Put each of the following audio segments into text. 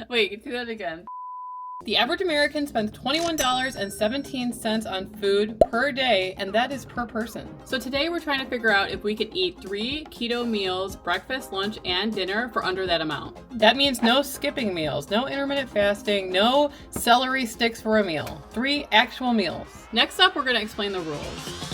Wait, do that again. The average American spends $21.17 on food per day, and that is per person. So today we're trying to figure out if we could eat 3 keto meals, breakfast, lunch, and dinner for under that amount. That means no skipping meals, no intermittent fasting, no celery sticks for a meal. 3 actual meals. Next up, we're going to explain the rules.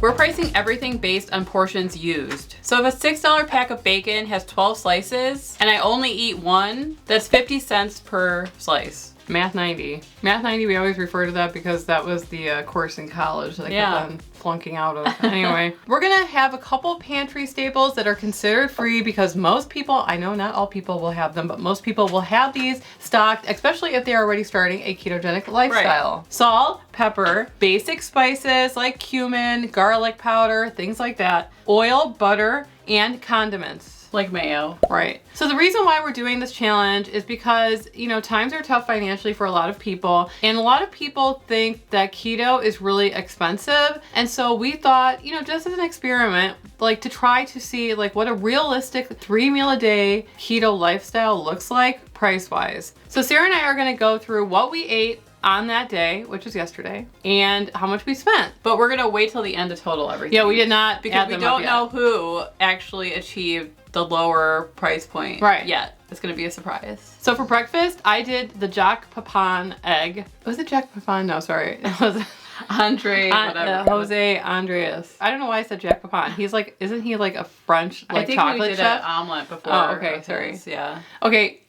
We're pricing everything based on portions used. So if a $6 pack of bacon has 12 slices and I only eat 1, that's 50 cents per slice. Math 90. Math 90, we always refer to that because that was the course in college that I kept on flunking out of. Anyway, we're gonna have a couple pantry staples that are considered free because most people, I know not all people will have them, but most people will have these stocked, especially if they're already starting a ketogenic lifestyle. Right. Salt, pepper, basic spices like cumin, garlic powder, things like that, oil, butter, and condiments. Like mayo. Right. So the reason why we're doing this challenge is because, you know, times are tough financially for a lot of people. And a lot of people think that keto is really expensive. And so we thought, you know, just as an experiment, like to try to see like what a realistic 3 meal a day keto lifestyle looks like price-wise. So Sarah and I are going to go through what we ate on that day, which was yesterday, and how much we spent. But we're gonna wait till the end to total everything. Yeah, we did not because we don't know who actually achieved the lower price point yet. It's gonna be a surprise. So for breakfast, I did the Jack Papan egg. Was it Jack Papan? No, sorry. It was Andre, whatever. Jose Andreas. I don't know why I said Jack Papan. He's like, isn't he like a French like chocolate chef? I think we did an omelet before. Oh, okay, sorry. Yeah. Okay.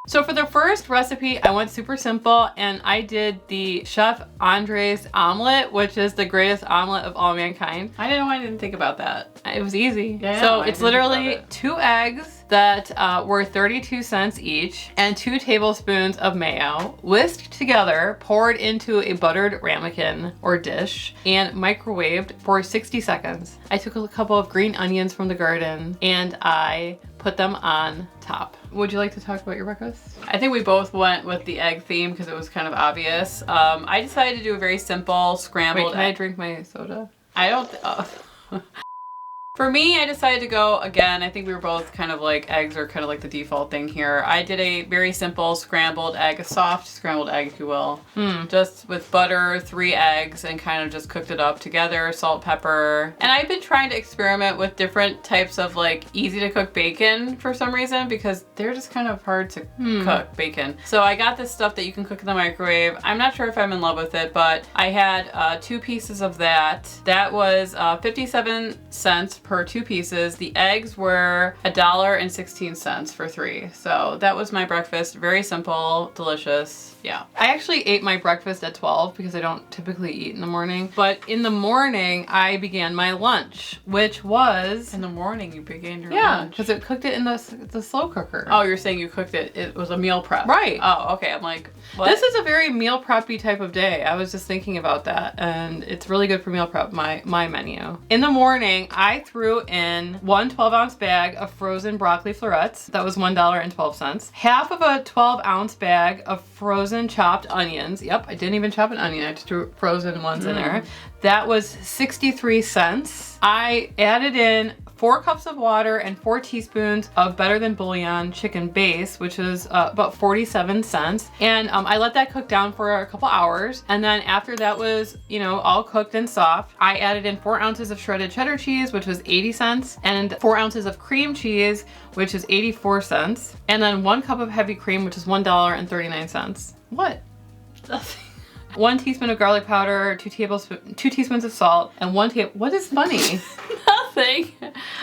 So for the first recipe, I went super simple and I did the Chef Andre's omelet, which is the greatest omelet of all mankind. I didn't think about that. It was easy. Yeah, so it's literally 2 eggs that were 32 cents each and 2 tablespoons of mayo whisked together, poured into a buttered ramekin or dish and microwaved for 60 seconds. I took a couple of green onions from the garden and I put them on top. Would you like to talk about your breakfast? I think we both went with the egg theme because it was kind of obvious. I decided to do a very simple scrambled egg. Can I drink my soda? I don't. For me, I decided to go, again, I think we were both kind of like, eggs are kind of like the default thing here. I did a very simple scrambled egg, a soft scrambled egg, if you will. Just with butter, 3 eggs, and kind of just cooked it up together, salt, pepper. And I've been trying to experiment with different types of like easy to cook bacon for some reason because they're just kind of hard to cook bacon. So I got this stuff that you can cook in the microwave. I'm not sure if I'm in love with it, but I had 2 pieces of that. That was 57 cents per 2 pieces. The eggs were $1.16 for 3. So that was my breakfast. Very simple, delicious. Yeah. I actually ate my breakfast at 12 because I don't typically eat in the morning. But in the morning, I began my lunch, which was... In the morning, you began your lunch? Yeah, because it cooked it in the slow cooker. Oh, you're saying you cooked it. It was a meal prep. Right. Oh, okay. I'm like, what? This is a very meal preppy type of day. I was just thinking about that. And it's really good for meal prep, my menu. In the morning, I threw in 1 12-ounce bag of frozen broccoli florets. That was $1.12. Half of a 12-ounce bag of frozen chopped onions. Yep, I didn't even chop an onion. I just threw frozen ones in there. That was 63 cents. I added in 4 cups of water and 4 teaspoons of Better Than Bouillon chicken base, which is about 47 cents. And I let that cook down for a couple hours. And then after that was, you know, all cooked and soft, I added in 4 ounces of shredded cheddar cheese, which was 80 cents, and 4 ounces of cream cheese, which is 84 cents. And then 1 cup of heavy cream, which is $1.39. What? 1 teaspoon of garlic powder, 2 teaspoons of salt, and what is funny? Nothing.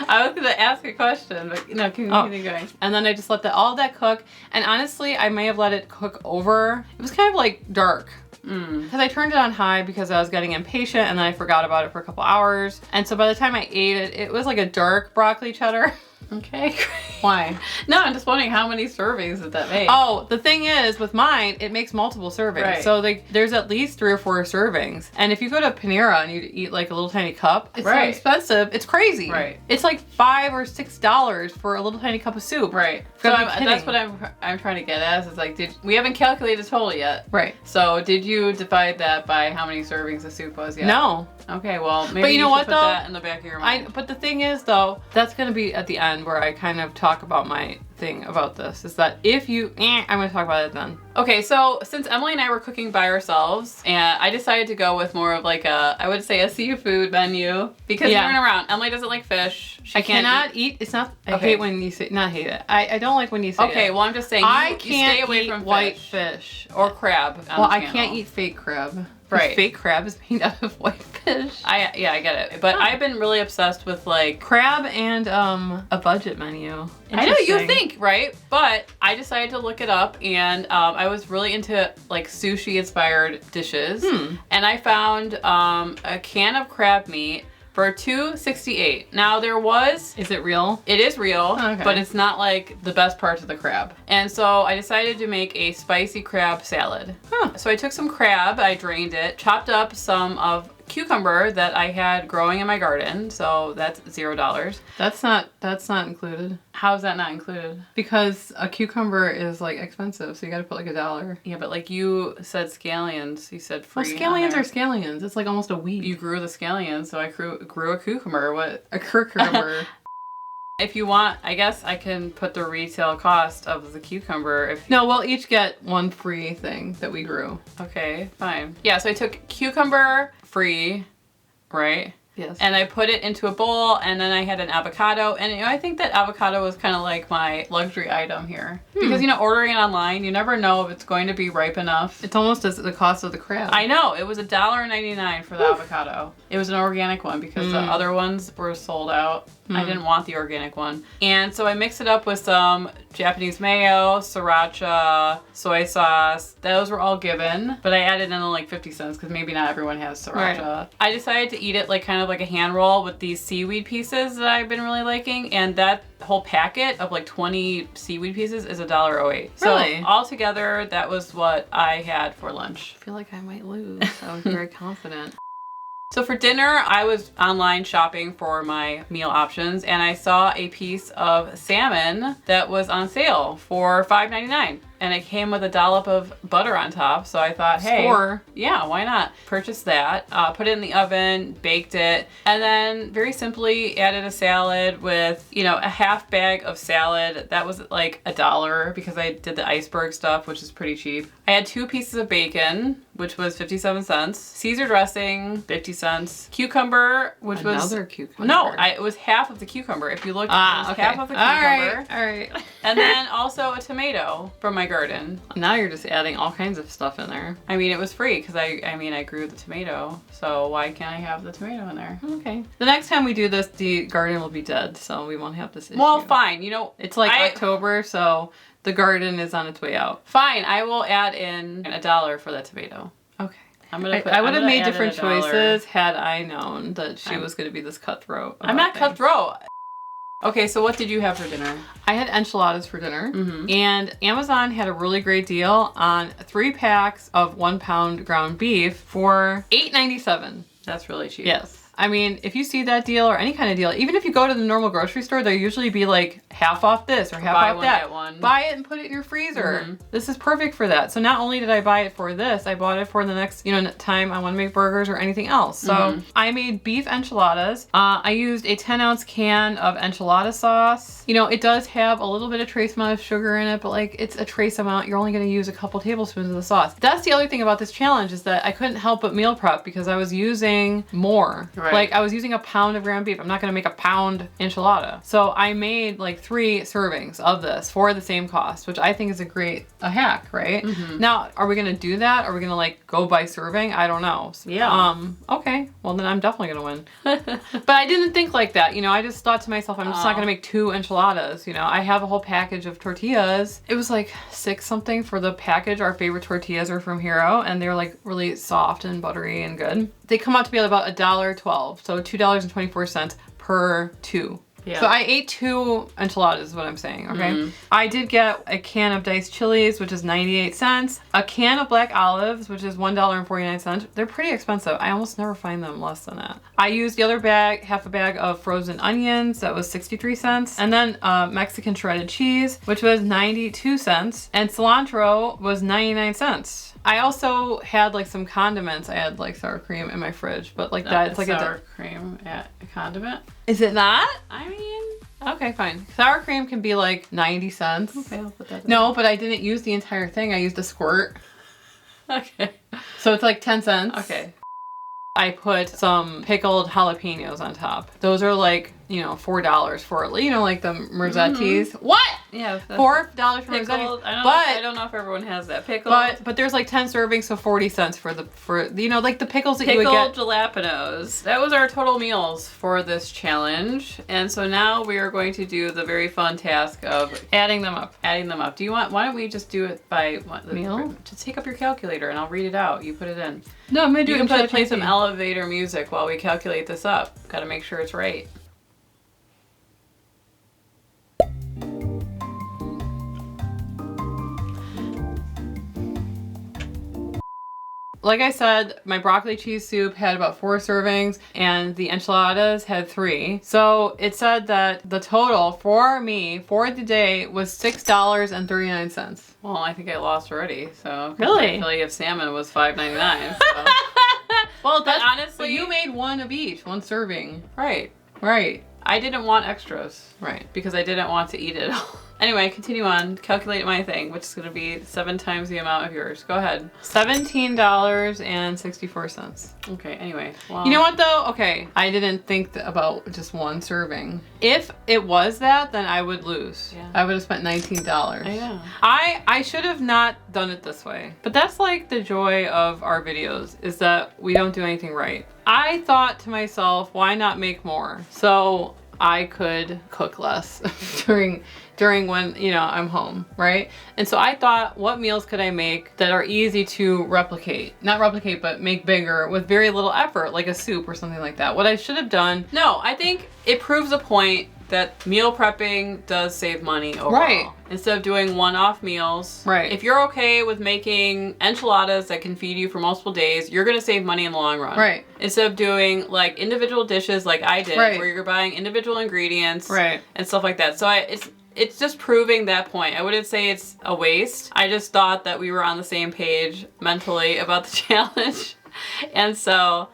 I was gonna ask a question, but no, keep going. And then I just let all of that cook. And honestly, I may have let it cook over. It was kind of like dark. Because I turned it on high because I was getting impatient and then I forgot about it for a couple hours. And so by the time I ate it, it was like a dark broccoli cheddar. Okay. Why? No, I'm just wondering how many servings did that make? Oh, the thing is with mine, it makes multiple servings. Right. So there's at least 3 or 4 servings. And if you go to Panera and you eat like a little tiny cup, it's so expensive. It's crazy. Right. It's like $5 or $6 for a little tiny cup of soup. Right. So that's what I'm trying to get at. Is like, we haven't calculated total yet. Right. So did you divide that by how many servings of soup was yet? No. Okay, well, maybe but you know what, put that in the back of your mind. But the thing is, though, that's going to be at the end where I kind of talk about my thing about this, is that if you, I'm going to talk about it then. Okay, so since Emily and I were cooking by ourselves, and I decided to go with more of like I would say a seafood menu, because we weren't around. Emily doesn't like fish. I cannot eat, it's not, I hate when you say, not hate it. I don't like when you say Okay, well, I'm just saying, I you can't stay away eat from white fish. Or crab. Well, I can't eat fake crab. Right. Fake crab is made out of white fish. I get it. But I've been really obsessed with like crab and a budget menu. I know, you think, right? But I decided to look it up, and I was really into like sushi inspired dishes. And I found a can of crab meat for $2.68. Now there was... Is it real? It is real, okay. But it's not like the best parts of the crab. And so I decided to make a spicy crab salad. So I took some crab, I drained it, chopped up some of cucumber that I had growing in my garden, so that's $0. That's not included. How is that not included? Because a cucumber is like expensive, so you gotta put like $1. Yeah, but like you said scallions, you said free. Well, scallions are scallions. It's like almost a weed. You grew the scallions, so I grew a cucumber. What? A cucumber. If you want, I guess I can put the retail cost of the cucumber. No, we'll each get one free thing that we grew. Okay, fine. Yeah, so I took cucumber free, right? Yes. And I put it into a bowl, and then I had an avocado. And, you know, I think that avocado was kind of like my luxury item here. Because, you know, ordering it online, you never know if it's going to be ripe enough. It's almost as the cost of the crab. I know. It was $1.99 for the avocado. It was an organic one because the other ones were sold out. I didn't want the organic one. And so I mixed it up with some Japanese mayo, sriracha, soy sauce. Those were all given, but I added in like 50 cents because maybe not everyone has sriracha. Right. I decided to eat it like kind of like a hand roll with these seaweed pieces that I've been really liking, and that whole packet of like 20 seaweed pieces is $1.08. Really? So altogether, that was what I had for lunch. I feel like I might lose. I was very confident. So for dinner, I was online shopping for my meal options, and I saw a piece of salmon that was on sale for $5.99. And it came with a dollop of butter on top. So I thought, hey, yeah, why not? Purchased that, put it in the oven, baked it, and then very simply added a salad with, you know, a half bag of salad. That was like $1 because I did the iceberg stuff, which is pretty cheap. I had 2 pieces of bacon, which was 57 cents. Caesar dressing, 50 cents. Cucumber, which was... Another cucumber. No, it was half of the cucumber. If you look, it was half of the cucumber. All right. And then also a tomato from my garden. Now you're just adding all kinds of stuff in there. I mean, it was free because I grew the tomato, so why can't I have the tomato in there? Okay. The next time we do this, the garden will be dead, so we won't have this issue. Well, fine. You know, it's like October, so the garden is on its way out. Fine. I will add in $1 for that tomato. Okay. I would have made different choices had I known that she was going to be this cutthroat. I'm not cutthroat. Okay, so what did you have for dinner? I had enchiladas for dinner, and Amazon had a really great deal on 3 packs of 1 pound ground beef for $8.97. That's really cheap. Yes. I mean, if you see that deal or any kind of deal, even if you go to the normal grocery store, they'll usually be like half off this or half off that. Get one. Buy it and put it in your freezer. This is perfect for that. So not only did I buy it for this, I bought it for the next, you know, time I want to make burgers or anything else. So I made beef enchiladas. I used a 10-ounce can of enchilada sauce. You know, it does have a little bit of trace amount of sugar in it, but like it's a trace amount. You're only going to use a couple tablespoons of the sauce. That's the other thing about this challenge is that I couldn't help but meal prep because I was using more. Right. Like I was using a pound of ground beef. I'm not going to make a pound enchilada. So I made like 3 servings of this for the same cost, which I think is a hack, right? Now, are we going to do that? Are we going to like go by serving? I don't know. Yeah. Okay. Well, then I'm definitely going to win. But I didn't think like that. You know, I just thought to myself, I'm just not going to make 2 enchiladas. You know, I have a whole package of tortillas. It was like 6 something for the package. Our favorite tortillas are from Hero, and they're like really soft and buttery and good. They come out to be about $1.12. So $2.24 per 2. Yeah. So I ate 2 enchiladas is what I'm saying, okay? I did get a can of diced chilies, which is 98 cents. A can of black olives, which is $1.49. They're pretty expensive. I almost never find them less than that. I used the other bag, half a bag of frozen onions. That was 63 cents. And then Mexican shredded cheese, which was 92 cents. And cilantro was 99 cents. I also had like some condiments. I had like sour cream in my fridge, but like that, it's like sour cream at a condiment. Is it not? I mean, Okay, fine. Sour cream can be like 90 cents. okay, I'll put that in. No, but I didn't use the entire thing. I used a squirt. Okay. So it's like 10 cents. Okay. I put some pickled jalapenos on top. Those are like, you know, $4 for, you know, like the Merzettis. What? Yeah. $4 for pickled. Merzettis. I don't know if everyone has that pickled. But there's like 10 servings, so 40 cents for you know, like the pickles that pickled you would get. jalapenos. That was our total meals for this challenge. And so now we are going to do the very fun task of Adding them up. Do you want, why don't we just do it by what, Meal? Just take up your calculator and I'll read it out. You put it in. No, I'm gonna do You it can in play some ChatGPT. elevator music while we calculate this up. Gotta make sure it's right. Like I said, my broccoli cheese soup had about 4 servings and the enchiladas had 3. So it said that the total for me for the day was $6.39. Well, I think I lost already. So Really? my fillet of salmon was $5.99. So. Well, But honestly, honestly, you made one of each, one serving. right. Right. I didn't want extras. Right. Because I didn't want to eat it all. Anyway, continue on. Calculate my thing, which is going to be 7 times the amount of yours. Go ahead. $17.64. Okay, anyway. Well, You know what though? Okay, I didn't think about just one serving. If it was that, then I would lose. Yeah. I would have spent $19. I know. I should have not done it this way. But that's like the joy of our videos, is that we don't do anything right. I thought to myself, why not make more? So I could cook less during when, you know, I'm home, right? And so I thought, what meals could I make that are easy to replicate? Not replicate, but make bigger with very little effort, like a soup or something like that. What I should have done. No, I think it proves a point that meal prepping does save money overall. Right. Instead of doing one-off meals. Right. If you're okay with making enchiladas that can feed you for multiple days, you're gonna save money in the long run. Right. Instead of doing like individual dishes like I did, Right. where you're buying individual ingredients Right. and stuff like that. So it's just proving that point. I wouldn't say it's a waste. I just thought that we were on the same page mentally about the challenge. And so,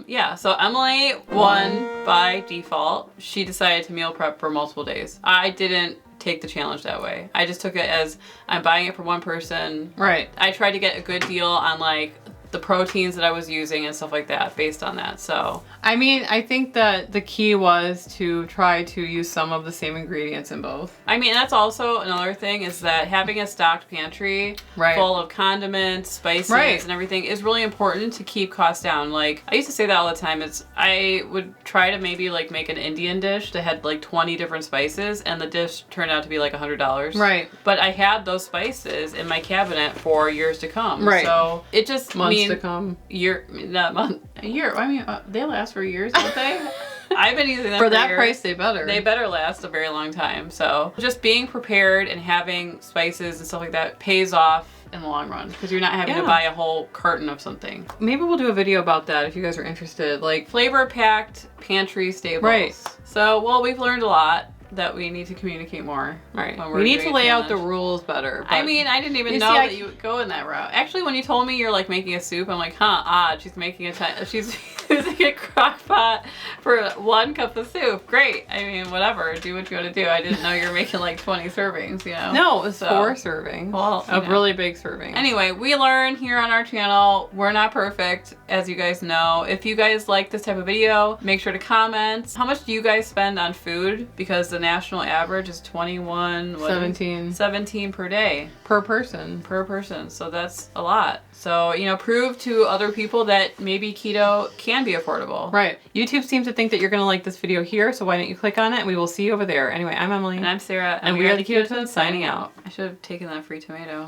yeah, so Emily won by default. She decided to meal prep for multiple days. I didn't take the challenge that way. I just took it as I'm buying it for one person. Right. I tried to get a good deal on like the proteins that I was using and stuff like that based on that. So I mean, I think that the key was to try to use some of the same ingredients in both. I mean, that's also another thing, is that having a stocked pantry Right. full of condiments, spices, Right. and everything is really important to keep costs down. Like, I used to say that all the time. I would try to maybe like make an Indian dish that had like 20 different spices, and the dish turned out to be like $100. Right. But I had those spices in my cabinet for years to come. Right. So it just Months to come. a year. I mean, they last for years, don't they? I've been using them For that years. price, they better. They better last a very long time. So just being prepared and having spices and stuff like that pays off in the long run, because you're not having to Yeah. buy a whole carton of something. Maybe we'll do a video about that if you guys are interested. Like, Flavor packed pantry staples. Right. So, well, we've learned a lot that we need to communicate more. right. when we're We need doing to a lay out the challenge. rules better. I but- mean, I didn't even You know see, that you would go in that route. Actually, when you told me you're like making a soup, I'm like, huh, odd. She's making she's using a crock pot for 1 cup of soup. Great. I mean, whatever. Do what you want to do. I didn't know you were making like 20 servings, you know? No, it was So- 4 servings. Well, you of know. really big servings. Anyway, we learn here on our channel. We're not perfect, as you guys know. If you guys like this type of video, make sure to comment. How much do you guys spend on food? Because the national average is 17 per day. per person. Per person. So that's a lot. So, you know, prove to other people that maybe keto can be affordable. Right. YouTube seems to think that you're going to like this video here, so why don't you click on it and we will see you over there. Anyway, I'm Emily. And I'm Sarah. And we are the Keto Twins signing out. I should have taken that free tomato.